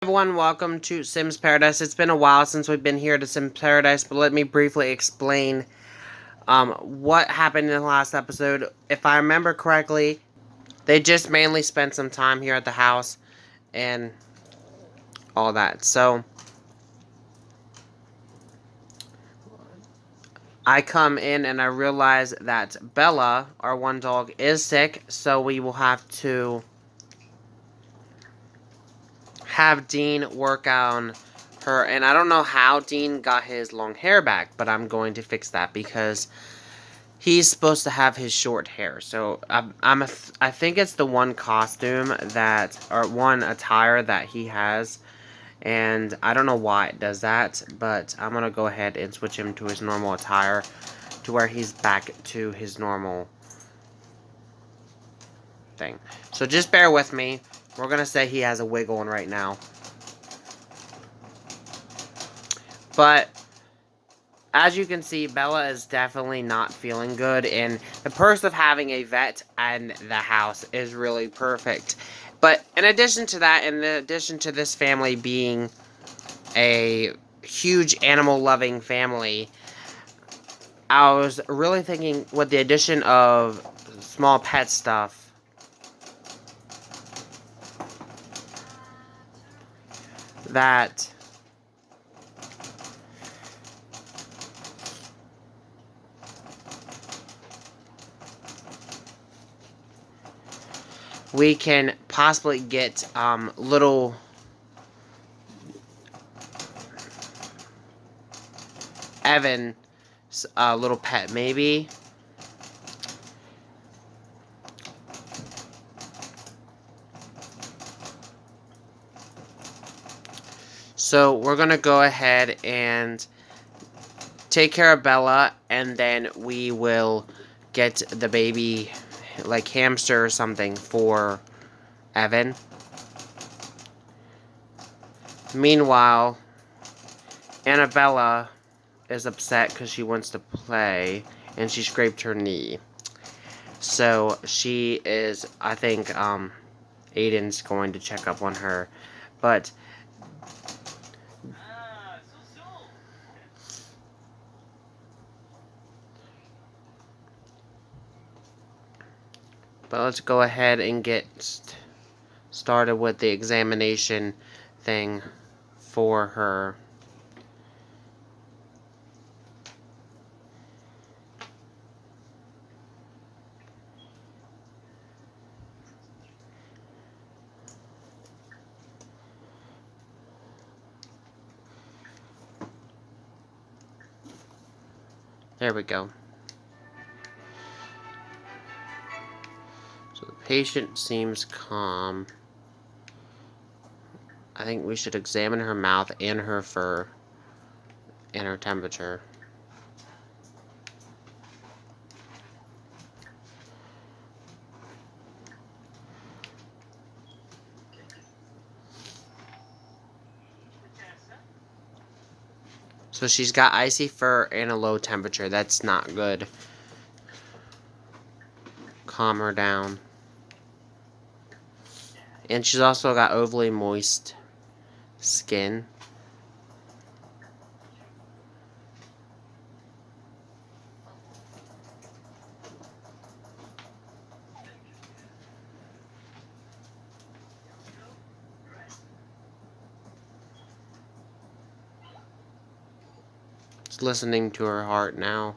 Everyone, welcome to Sims Paradise. It's been a while since we've been here to Sims Paradise, but let me briefly explain what happened in the last episode. If I remember correctly, they just mainly spent some time here at the house and all that. So I come in and I realize that Bella, our one dog, is sick, so we will have to have Dean work on her. And I don't know how Dean got his long hair back, but I'm going to fix that because he's supposed to have his short hair. So I think it's the one costume that, or one attire that he has, and I don't know why it does that, but I'm gonna go ahead and switch him to his normal attire, to where he's back to his normal thing. So just bear with me. We're gonna say he has a wig on right now, but as you can see, Bella is definitely not feeling good, and the perks of having a vet and the house is really perfect. But in addition to that, in addition to this family being a huge animal-loving family, I was really thinking with the addition of small pet stuff, that we can possibly get little Evan's little pet, maybe. So we're gonna go ahead and take care of Bella, and then we will get the baby, like hamster or something, for Evan. Meanwhile, Annabella is upset because she wants to play, and she scraped her knee. So she is, I think, Ayden's going to check up on her. But let's go ahead and get started with the examination thing for her. There we go. So the patient seems calm. I think we should examine her mouth and her fur and her temperature. So she's got icy fur and a low temperature. That's not good. Calm her down. And she's also got overly moist skin. Just listening to her heart now.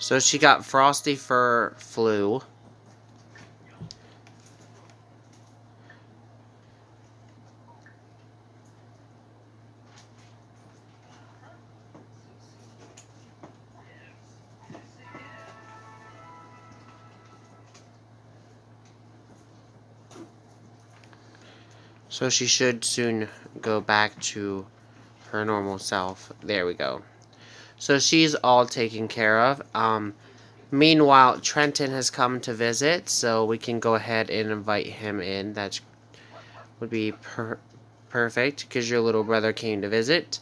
So she got frosty fur flu. So she should soon go back to her normal self. There we go. So she's all taken care of. Meanwhile, Trenton has come to visit, so we can go ahead and invite him in. That would be perfect, because your little brother came to visit.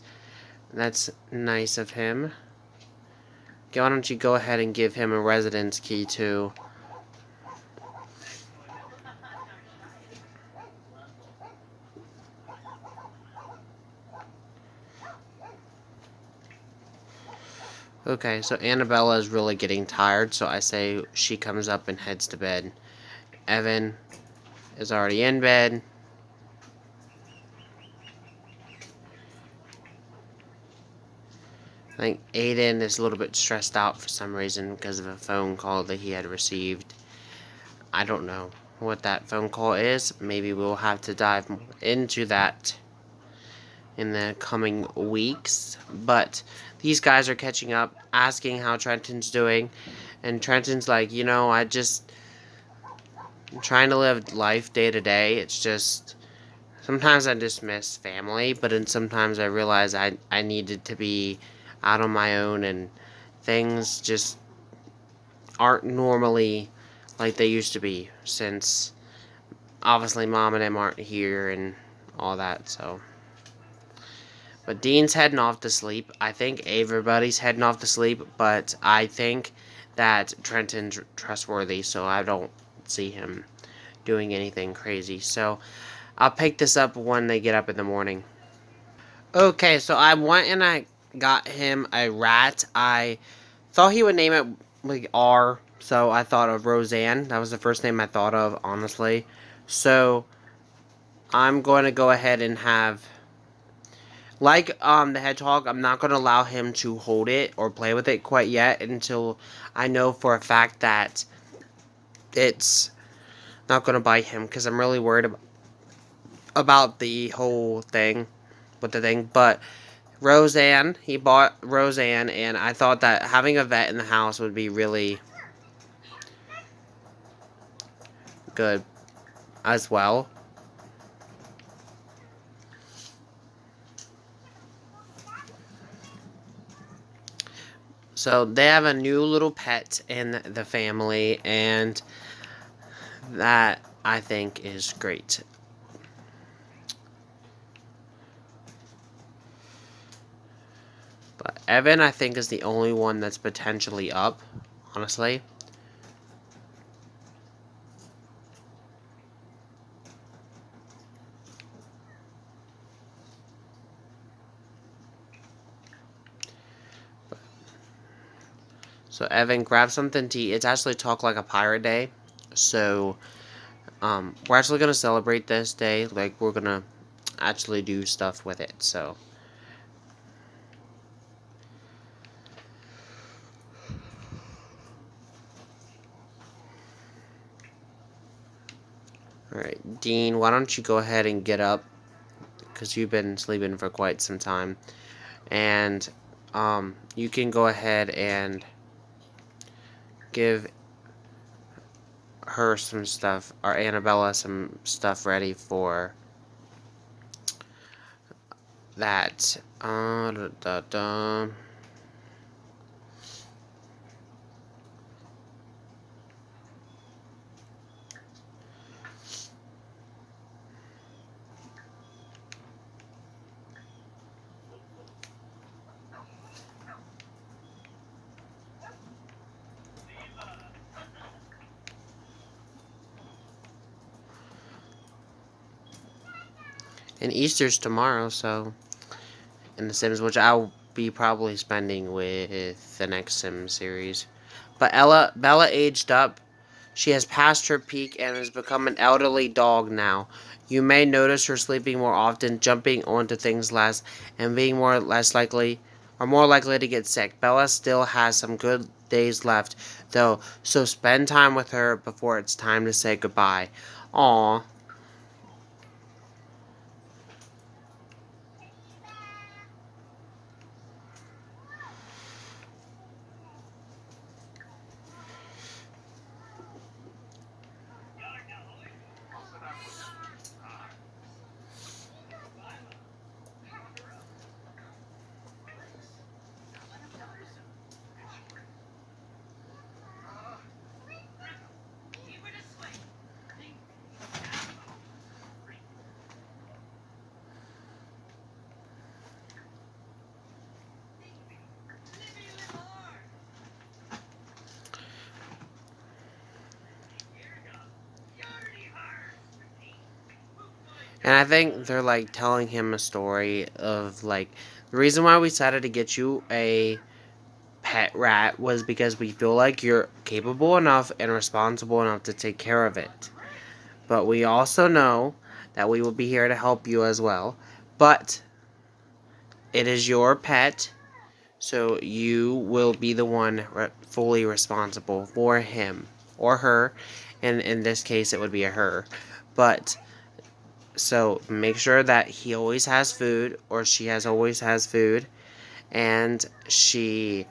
That's nice of him. Why don't you go ahead and give him a residence key, too? Okay, so Annabella is really getting tired, so I say she comes up and heads to bed. Evan is already in bed. I think Ayden is a little bit stressed out for some reason because of a phone call that he had received. I don't know what that phone call is. Maybe we'll have to dive more into that in the coming weeks. But these guys are catching up, asking how Trenton's doing. And Trenton's like, I'm trying to live life day to day. It's just, sometimes I just miss family, but then sometimes I realize I needed to be out on my own, and things just aren't normally like they used to be since obviously mom and them aren't here and all that, so. But Dean's heading off to sleep. I think everybody's heading off to sleep, but I think that Trenton's trustworthy, so I don't see him doing anything crazy. So I'll pick this up when they get up in the morning. Okay, so I went and I got him a rat. I thought he would name it like R, so I thought of Roseanne. That was the first name I thought of, honestly. So I'm going to go ahead and have, like the hedgehog, I'm not going to allow him to hold it or play with it quite yet until I know for a fact that it's not going to bite him, because I'm really worried about the whole thing with the thing. But Roseanne, he bought Roseanne, and I thought that having a vet in the house would be really good as well. So they have a new little pet in the family, and that I think is great. But Evan, I think, is the only one that's potentially up, honestly. So Evan, grab something to eat. It's actually Talk Like a Pirate Day. So we're actually gonna celebrate this day. Like, we're gonna actually do stuff with it. So alright, Dean, why don't you go ahead and get up? Because you've been sleeping for quite some time. And you can go ahead and give her some stuff, or Annabella some stuff ready for that. Da, da, da. And Easter's tomorrow, so in The Sims, which I'll be probably spending with the next Sims series. But Bella aged up. She has passed her peak and has become an elderly dog now. You may notice her sleeping more often, jumping onto things less, and being more likely to get sick. Bella still has some good days left, though, so spend time with her before it's time to say goodbye. Aww. And I think they're like telling him a story of like the reason why we decided to get you a pet rat was because we feel like you're capable enough and responsible enough to take care of it. But we also know that we will be here to help you as well. But it is your pet, so you will be the one fully responsible for him or her. And in this case, it would be a her. But so make sure that he always has food, or she always has food, and she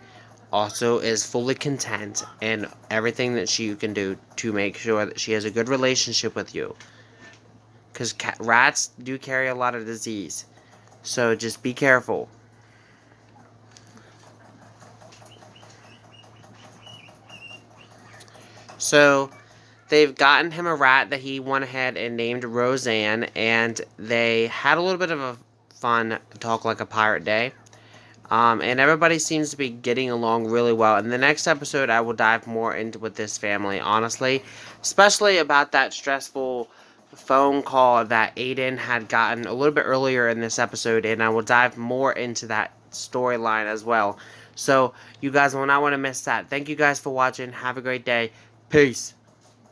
also is fully content in everything that you can do to make sure that she has a good relationship with you. Because rats do carry a lot of disease, so just be careful. So they've gotten him a rat that he went ahead and named Roseanne, and they had a little bit of a fun talk like a pirate day. And everybody seems to be getting along really well. In the next episode, I will dive more into with this family, honestly. Especially about that stressful phone call that Ayden had gotten a little bit earlier in this episode. And I will dive more into that storyline as well. So, you guys will not want to miss that. Thank you guys for watching. Have a great day. Peace.